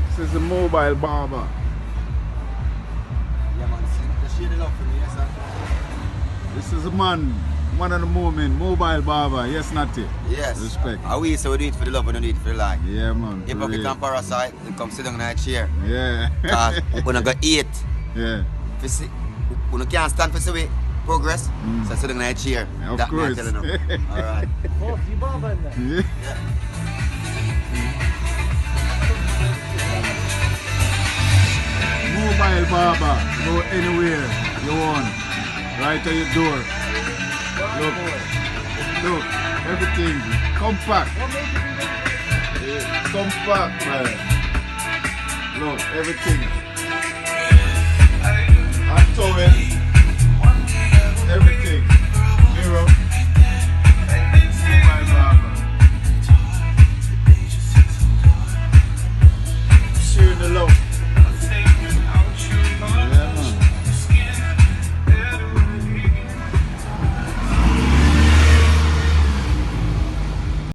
This is a mobile barber. Yeah, man. Just share the love for me, yes, sir. This is a man of the moment, mobile barber. Yes, Natty. Yes. Respect. We say we do it for the love, we don't do it for the like. Yeah, man. If we can parasite, we come sit down in a chair. Yeah. Because we're not going to eat. Yeah. We can't stand for see progress, so sit down in a chair. Of that course. Me telling them. All right. Oh, you barber in there? Yeah. Mobile barber. Go anywhere you want. Right at your door. Look, everything compact. Compact, man. Look, everything. Hot towel, everything. Mirror.